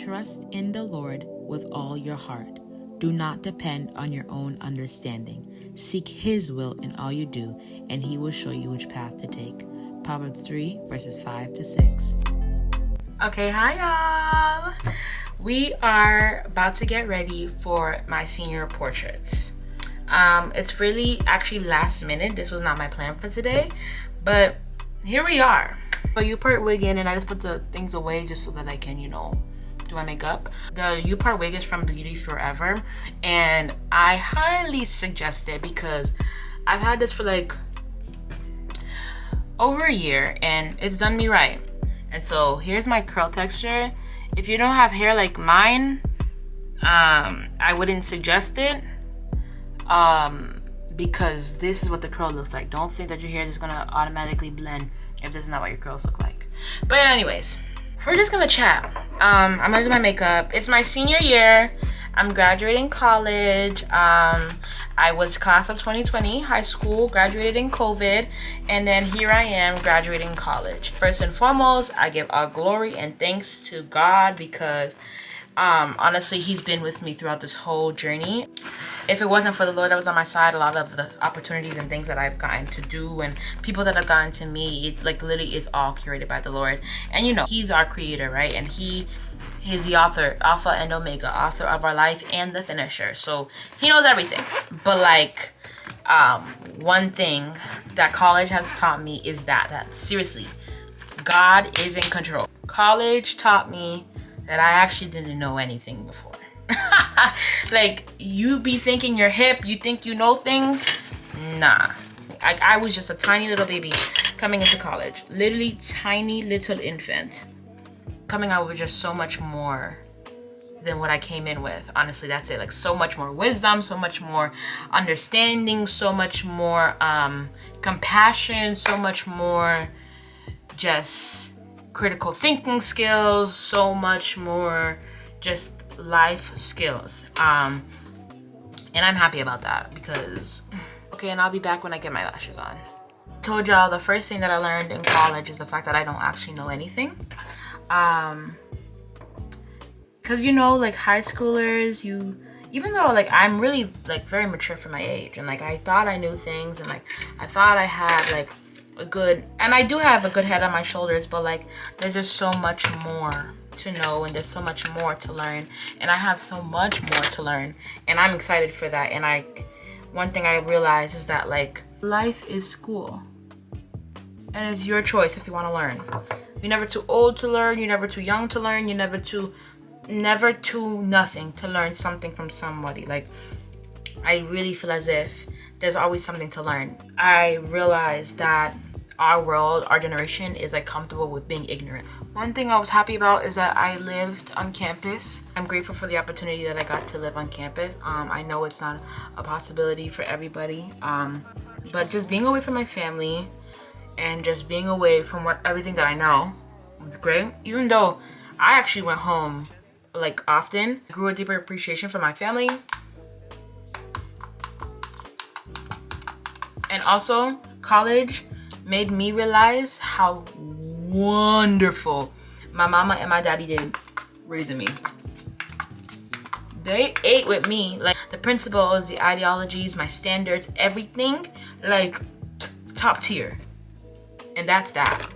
Trust in the Lord with all your heart. Do not depend on your own understanding. Seek His will in all you do, and He will show you which path to take. Proverbs 3, verses 5 to 6. Okay, hi y'all. We are about to get ready for my senior portraits. It's really actually last minute. This was not my plan for today, but here we are. So U-part wig in, and I just put the things away just so that I can, do my makeup. The U-part wig is from Beauty Forever, and I highly suggest it because I've had this for like over a year and it's done me right. And so here's my curl texture. If you don't have hair like mine, I wouldn't suggest it because this is what the curl looks like. Don't think that your hair is gonna automatically blend if this is not what your curls look like. But anyways, we're just gonna chat. I'm gonna do my makeup. It's my senior year. I'm graduating college. I was class of 2020, high school, graduated in COVID, and then here I am graduating college. First and foremost, I give all glory and thanks to God because honestly, He's been with me throughout this whole journey. If it wasn't for the Lord that was on my side, a lot of the opportunities and things that I've gotten to do and people that have gotten to me, it like literally is all curated by the Lord. And He's our creator, right? And He is the author, Alpha and Omega, author of our life and the finisher. So He knows everything. But like one thing that college has taught me is that seriously, God is in control. College taught me that I actually didn't know anything before. Like, you be thinking you're hip, you think you know things. Nah. I was just a tiny little baby coming into college. Literally tiny little infant. Coming out with just so much more than what I came in with. Honestly, that's it. Like, so much more wisdom, so much more understanding, so much more compassion, so much more just critical thinking skills, so much more just life skills. And I'm happy about that because, okay, and I'll be back when I get my lashes on. I told y'all the first thing that I learned in college is the fact that I don't actually know anything. Because like high schoolers, even though like I'm really like very mature for my age, and like I thought I knew things, and like I thought I had like and I do have a good head on my shoulders, but like there's just so much more to know, and there's so much more to learn, and I have so much more to learn, and I'm excited for that. And one thing I realized is that like life is school, and it's your choice if you want to learn. You're never too old to learn, you're never too young to learn, you're never too nothing to learn something from somebody. Like, I really feel as if there's always something to learn. I realized that our world, our generation is like comfortable with being ignorant. One thing I was happy about is that I lived on campus. I'm grateful for the opportunity that I got to live on campus. I know it's not a possibility for everybody, but just being away from my family and just being away from everything that I know was great. Even though I actually went home like often, I grew a deeper appreciation for my family. And also, college made me realize how wonderful my mama and my daddy did raising me. They ate with me, like the principles, the ideologies, my standards, everything, like top tier. And that's that.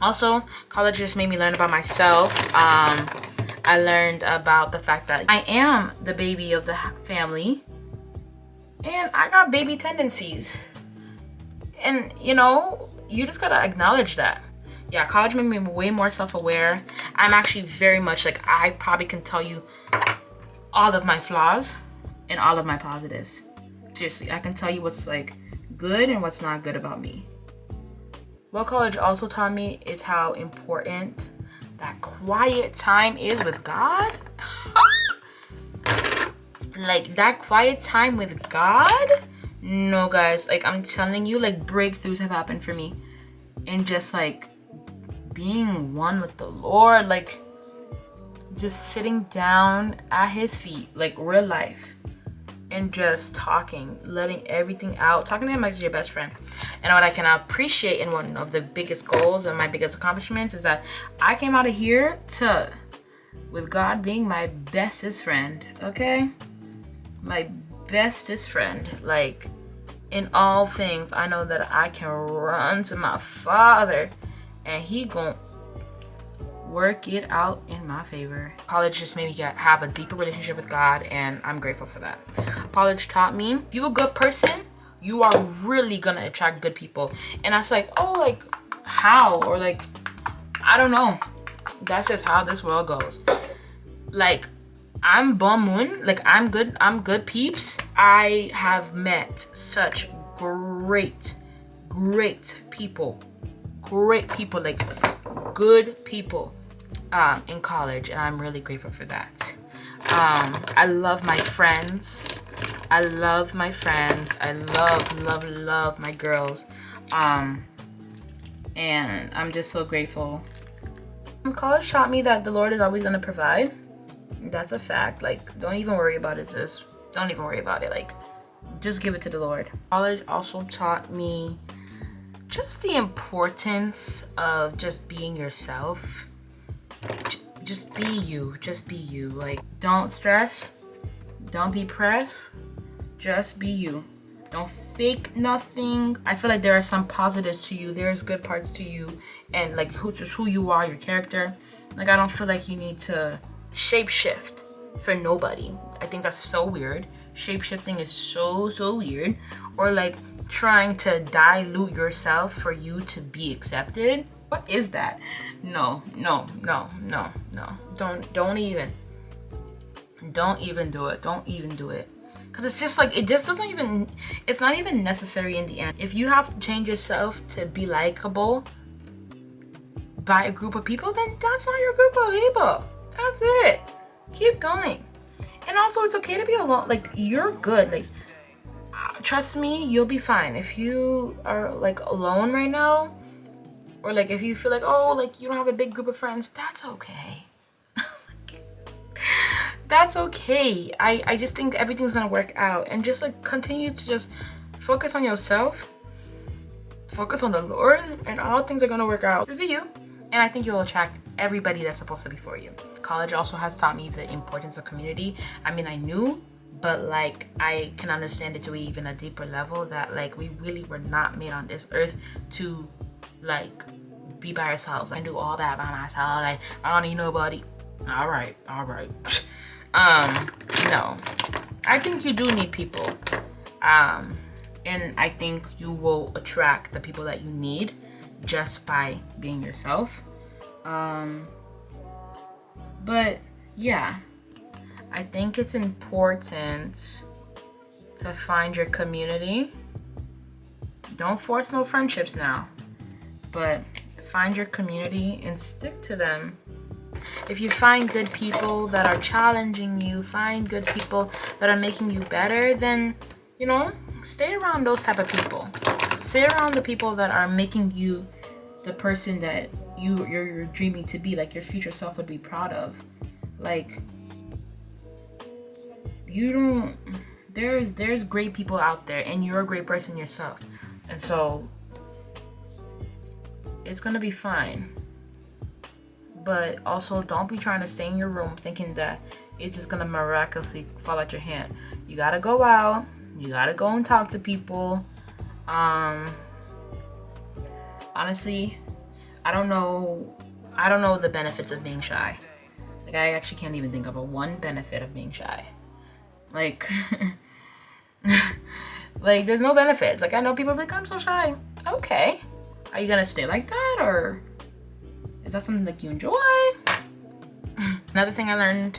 Also, college just made me learn about myself. I learned about the fact that I am the baby of the family, and I got baby tendencies. And you just gotta acknowledge that. Yeah, college made me way more self-aware. I'm actually very much like, I probably can tell you all of my flaws and all of my positives. Seriously, I can tell you what's like good and what's not good about me. What college also taught me is how important that quiet time is with God. Like, that quiet time with God. No, guys, like I'm telling you, like breakthroughs have happened for me, and just like being one with the Lord, like just sitting down at His feet, like real life, and just talking, letting everything out, talking to Him like your best friend. And what I can appreciate, in one of the biggest goals and my biggest accomplishments, is that I came out of here with God being my bestest friend, okay? My bestest friend. Like, in all things, I know that I can run to my Father and He gon' work it out in my favor. College just made me have a deeper relationship with God, and I'm grateful for that. College taught me, if you're a good person, you are really gonna attract good people. And I was like, oh, like, how? Or like, I don't know. That's just how this world goes. Like, I'm bon moon. Like, I'm good peeps. I have met such great people. Great people, like good people in college, and I'm really grateful for that. I love my friends. I love my girls. And I'm just so grateful. College taught me that the Lord is always gonna provide. That's a fact. Like, don't even worry about it, sis. Don't even worry about it. Like, just give it to the Lord. College also taught me just the importance of just being yourself. Just be you. Just be you. Like, don't stress. Don't be pressed. Just be you. Don't fake nothing. I feel like there are some positives to you. There's good parts to you. And, like, who you are, your character. Like, I don't feel like you need to shapeshift for nobody. I think that's so weird. Shapeshifting is so weird. Or like trying to dilute yourself for you to be accepted. What is that? No. Don't even do it. Don't even do it. Because it's just like, it's not even necessary in the end. If you have to change yourself to be likable by a group of people, then that's not your group of people. That's it. Keep going. And also, it's okay to be alone. Like, you're good. Like, trust me, you'll be fine. If you are like alone right now, or like if you feel like, oh, like you don't have a big group of friends, that's okay. That's okay. I just think everything's gonna work out, and just like continue to just focus on yourself, focus on the Lord, and all things are gonna work out. Just be you, and I think you'll attract everybody that's supposed to be for you. College also has taught me the importance of community. I mean, I knew, but like I can understand it to even a deeper level, that like we really were not made on this earth to like be by ourselves and do all that by myself. Like, I don't need nobody. All right. No, I think you do need people. And I think you will attract the people that you need just by being yourself. But yeah, I think it's important to find your community. Don't force no friendships now, but find your community and stick to them. If you find good people that are challenging you, find good people that are making you better, then, you know, stay around those type of people. Stay around the people that are making you the person that you're dreaming to be, like your future self would be proud of. Like, there's great people out there, and you're a great person yourself. And so it's gonna be fine. But also, don't be trying to stay in your room thinking that it's just gonna miraculously fall out your hand. You gotta go out. You gotta go and talk to people. Honestly, I don't know the benefits of being shy. Like, I actually can't even think of one benefit of being shy. Like, like there's no benefits. Like, I know people are like, I'm so shy. Okay. Are you gonna stay like that, or is that something like you enjoy? Another thing I learned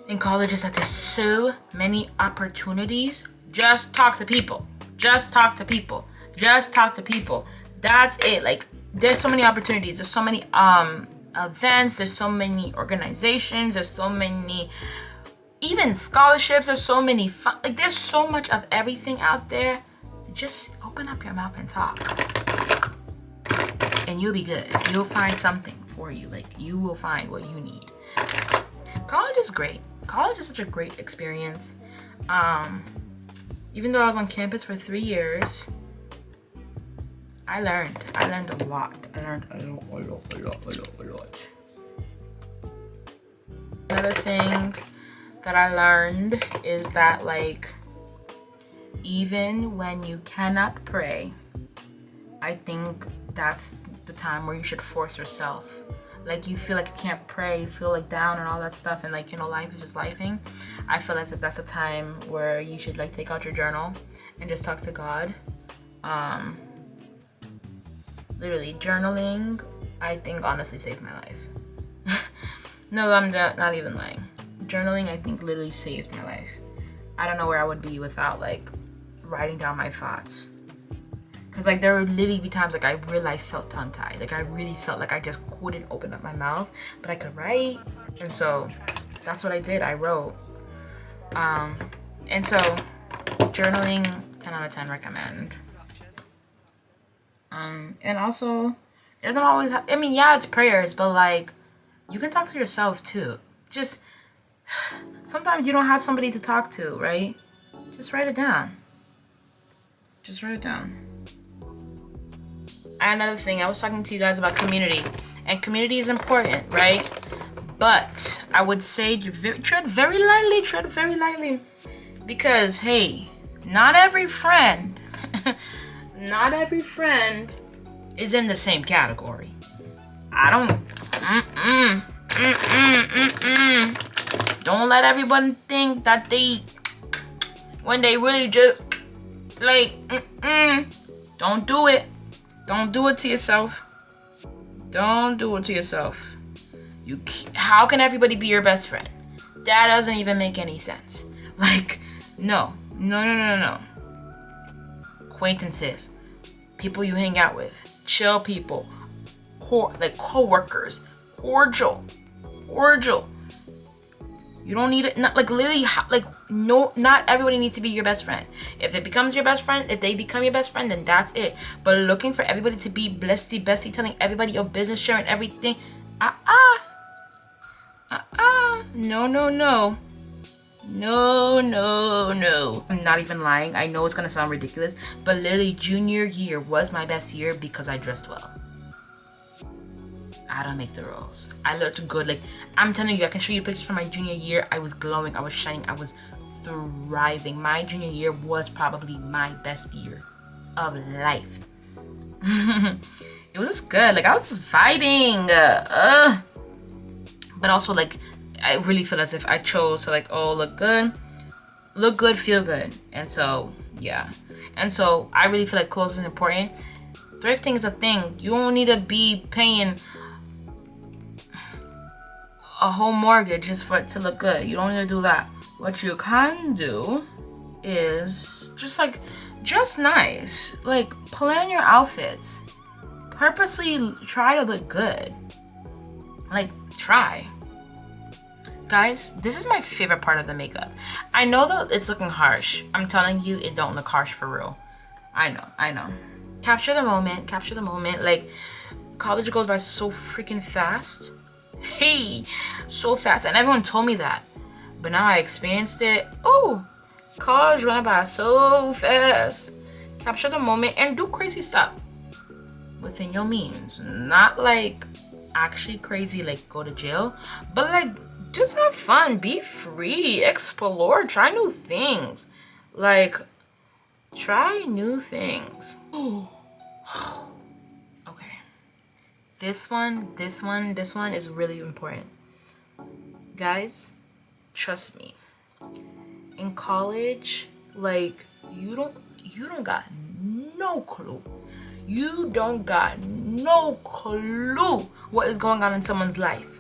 in college is that there's so many opportunities. Just talk to people. Just talk to people. Just talk to people. That's it. Like, there's so many opportunities. There's so many events. There's so many organizations. There's so many even scholarships. There's so many like, there's so much of everything out there. Just open up your mouth and talk, and you'll be good. You'll find something for you. Like, you will find what you need. College is great. College is such a great experience. Even though I was on campus for 3 years, I learned a lot. I learned a lot. Another thing that I learned is that, like, even when you cannot pray, I think that's the time where you should force yourself. Like, you feel like you can't pray, you feel like down and all that stuff, and like, you know, life is just lifing. I feel as if that's a time where you should like take out your journal and just talk to God. Literally, journaling, I think, honestly saved my life. No, I'm not even lying. Journaling, I think, literally saved my life. I don't know where I would be without like writing down my thoughts. Cause like there would literally be times like I really felt tongue-tied. Like I really felt like I just couldn't open up my mouth, but I could write. And so that's what I did. I wrote. And so journaling, 10 out of 10 recommend. And also, it doesn't always I mean, yeah, it's prayers, but like you can talk to yourself too. Just sometimes you don't have somebody to talk to, right? Just write it down. Just write it down. And another thing, I was talking to you guys about community, and community is important, right? But I would say tread very lightly, because hey, not every friend, not every friend is in the same category. Don't let everyone think that when they really just like, don't do it. Don't do it to yourself. Don't do it to yourself. How can everybody be your best friend? That doesn't even make any sense. Like, no. Acquaintances, people you hang out with, chill people, like co-workers, cordial. You don't need it. Not like literally. Like no, not everybody needs to be your best friend. If they become your best friend, then that's it. But looking for everybody to be bestie, telling everybody your business, sharing everything. No. I'm not even lying. I know it's gonna sound ridiculous, but literally junior year was my best year because I dressed well. I don't make the rules. I looked good. Like, I'm telling you, I can show you pictures from my junior year. I was glowing. I was shining. I was thriving. My junior year was probably my best year of life. It was just good. Like, I was just vibing. But also, like, I really feel as if I chose to, like, look good, feel good. And so, yeah. And so, I really feel like clothes is important. Thrifting is a thing. You don't need to be paying a whole mortgage just for it to look good. You don't need to do that. What you can do is just like dress nice. Like plan your outfits. Purposely try to look good. Like try. Guys, this is my favorite part of the makeup. I know that it's looking harsh. I'm telling you, it don't look harsh for real. I know. Capture the moment. Like college goes by so freaking fast. Hey, so fast. And everyone told me that. But now I experienced it. Oh, college went by so fast. Capture the moment and do crazy stuff within your means. Not like actually crazy, like go to jail, but like just have fun, be free, explore, try new things. Like, try new things. Okay. This one is really important. Guys, trust me. In college, like, you don't got no clue. You don't got no clue what is going on in someone's life.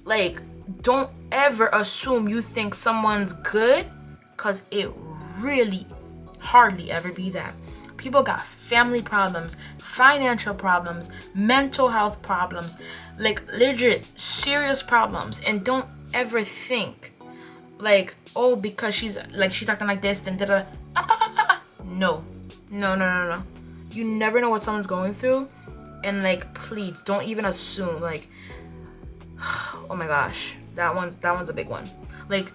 Like, don't ever assume you think someone's good, because it really hardly ever be that. People got family problems, financial problems, mental health problems, like legit serious problems. And don't ever think like, oh, because she's acting like this, then da-da. No. You never know what someone's going through. And like, please don't even assume. Like, oh my gosh, that one's a big one. Like,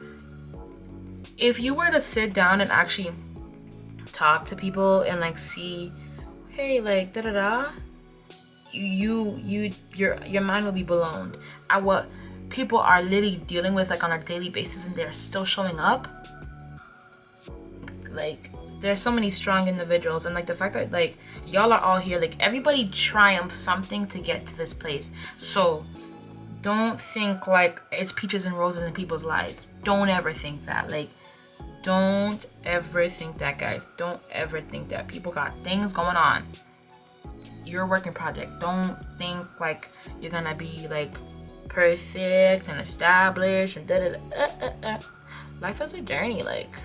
if you were to sit down and actually talk to people and like see, hey, like da-da-da, your mind will be blown at what people are literally dealing with like on a daily basis, and they're still showing up. Like, there's so many strong individuals, and like the fact that like y'all are all here, like everybody triumphs something to get to this place. So don't think like it's peaches and roses in people's lives. Don't ever think that. Like, don't ever think that, guys. Don't ever think that. People got things going on. You're a working project. Don't think like you're gonna be like perfect and established and da. Life is a journey. Like,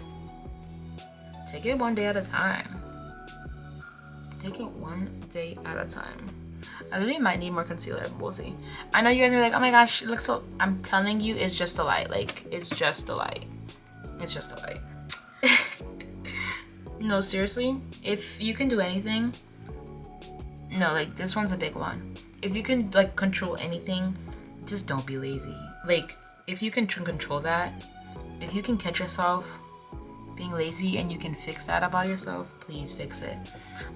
take it one day at a time. Take it one day at a time. I literally might need more concealer. We'll see. I know you guys are like, oh my gosh, it looks so. I'm telling you, it's just a light. Like, it's just a light. It's just a light. No, seriously, if you can do anything, no, like this one's a big one. If you can like control anything, just don't be lazy. Like, if you can control that, if you can catch yourself being lazy and you can fix that about yourself, please fix it.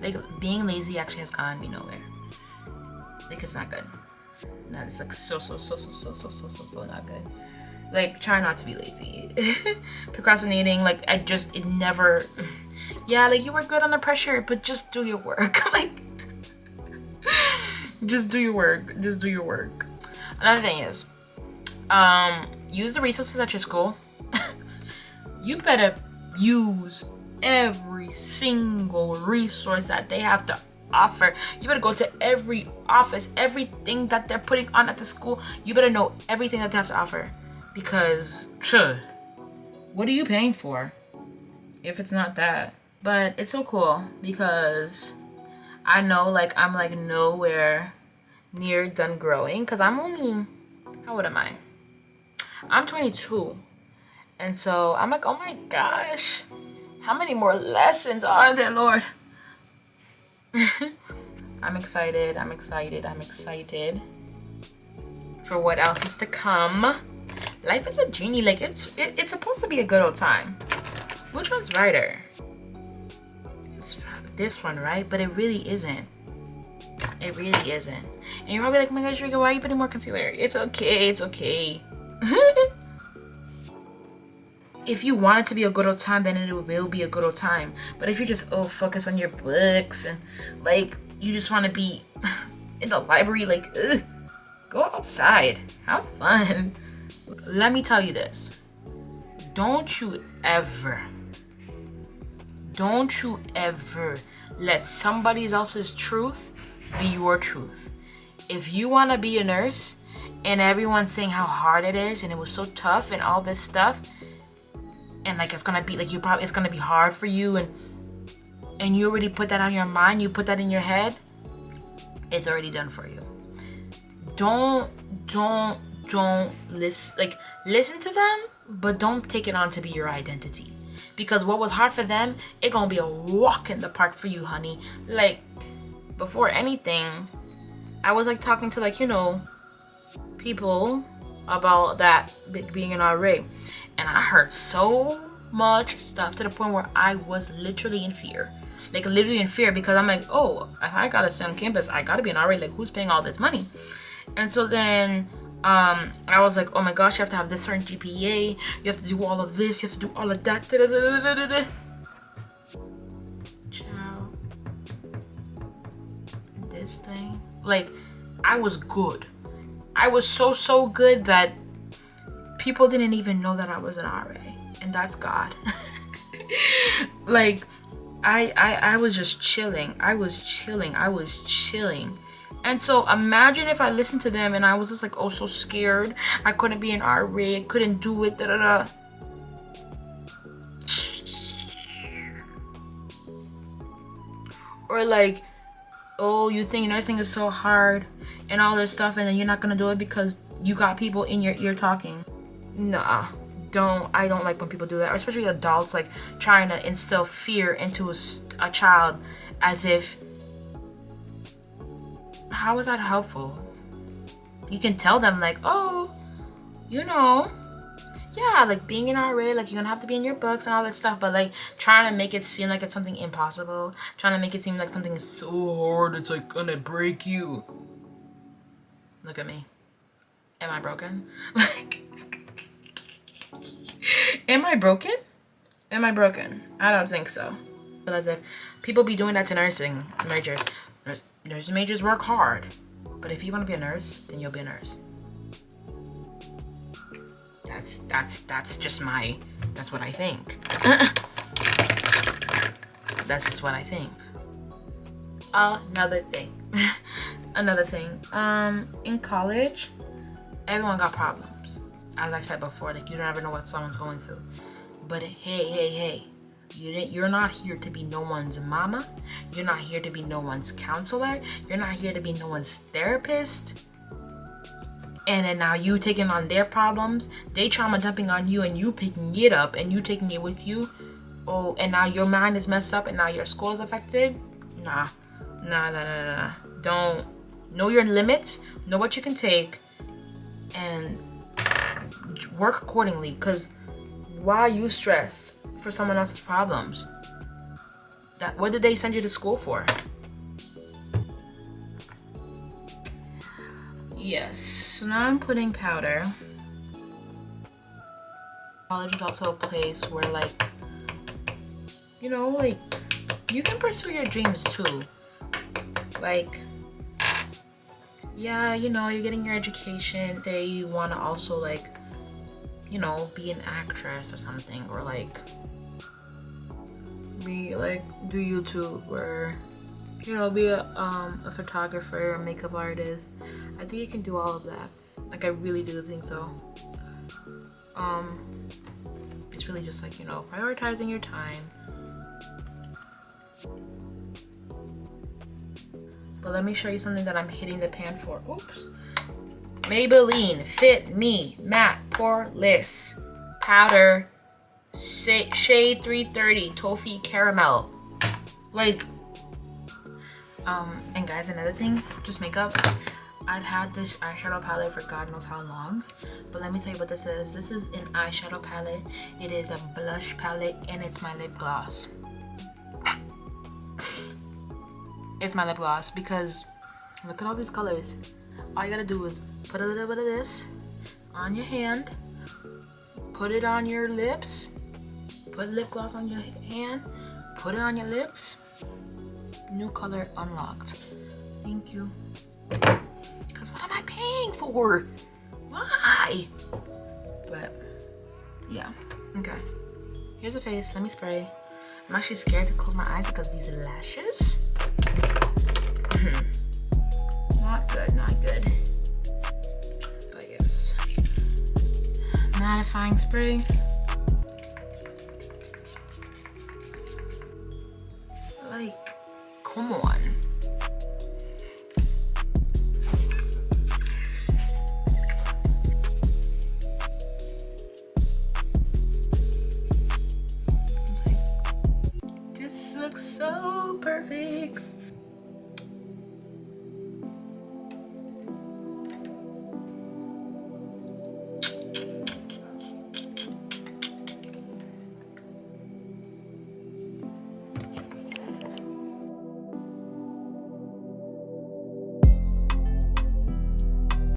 Like, being lazy actually has gotten me nowhere. Like, it's not good. No, it's like so not good. Like, try not to be lazy. Procrastinating, like, it never, yeah, like, you work good under pressure, but just do your work. Like, just do your work. Just do your work. Another thing is, use the resources at your school. You better use every single resource that they have to offer. You better go to every office, everything that they're putting on at the school. You better know everything that they have to offer. Because, sure, what are you paying for if it's not that? But it's so cool because I know, like, I'm like nowhere near done growing, because I'm only, how old am I? I'm 22. And so I'm like, oh my gosh, how many more lessons are there, Lord? I'm excited for what else is to come. Life is a genie. Like, it's supposed to be a good old time. Which one's brighter? It's this one, right? But it really isn't. It really isn't. And you're probably like, oh my gosh, Rika, why are you putting more concealer? It's okay. It's okay. If you want it to be a good old time, then it will be a good old time. But if you just focus on your books and like you just want to be in the library, like, ugh, go outside, have fun. Let me tell you this: don't you ever let somebody else's truth be your truth. If you want to be a nurse and everyone's saying how hard it is and it was so tough and all this stuff, and like it's gonna be like it's gonna be hard for you, and you already put that on your mind, you put that in your head, it's already done for you. Don't listen to them, but don't take it on to be your identity. Because what was hard for them, it gonna be a walk in the park for you, honey. Like, before anything, I was like talking to, like, you know, people about that being an RA. And I heard so much stuff to the point where I was literally in fear. Like, literally in fear, because I'm like, oh, if I gotta stay on campus, I gotta be an RA. Like, who's paying all this money? And so then I was like, oh my gosh, you have to have this certain GPA. You have to do all of this. You have to do all of that. Ciao. This thing. Like, I was good. I was so good that people didn't even know that I was an RA, and that's God. Like, I was just chilling. I was chilling. And so imagine if I listened to them and I was just like, oh, so scared. I couldn't be an RA. Couldn't do it. Or like, oh, you think nursing is so hard and all this stuff, and then you're not gonna do it because you got people in your ear talking. Nah, I don't like when people do that, or especially adults, like trying to instill fear into a child as if, how is that helpful? You can tell them like, oh, you know, yeah, like being an RA, like you're gonna have to be in your books and all that stuff, but like trying to make it seem like it's something impossible, trying to make it seem like something is so hard, it's like gonna break you. Look at me. Am I broken? Like, am I broken? Am I broken? I don't think so. But as if people be doing that to nursing majors. Nursing majors work hard. But if you want to be a nurse, then you'll be a nurse. That's just that's what I think. That's just what I think. Another thing. Another thing. In college, everyone got problems. As I said before, like, you never know what someone's going through. But hey. You're not here to be no one's mama. You're not here to be no one's counselor. You're not here to be no one's therapist. And then now you taking on their problems, they trauma dumping on you, and you picking it up and you taking it with you. Oh, and now your mind is messed up and now your school is affected. Nah. Don't know your limits, know what you can take, and work accordingly. Because why are you stressed for someone else's problems? What did they send you to school for? Yes, so now I'm putting powder. College is also a place where, like, you know, like, you can pursue your dreams too. Like, yeah, you know, you're getting your education. Say you want to also, like, you know, be an actress or something, or like do YouTube, or, you know, be a photographer or makeup artist. I think you can do all of that. Like, I really do think so. It's really just, like, you know, prioritizing your time. But let me show you something that I'm hitting the pan for. Oops. Maybelline Fit Me Matte Poreless Powder Shade 330 Toffee Caramel. Like, and guys, another thing, just makeup. I've had this eyeshadow palette for God knows how long, but let me tell you what this is. This is an eyeshadow palette. It is a blush palette, and it's my lip gloss. It's my lip gloss because look at all these colors. All you gotta do is put a little bit of this on your hand, put it on your lips, put lip gloss on your hand, put it on your lips. New color unlocked. Thank you. Because what am I paying for? Why? But yeah, okay. Here's a face. Let me spray. I'm actually scared to close my eyes because these lashes. Not good. But yes. Mattifying spray. Like, come on. This looks so perfect.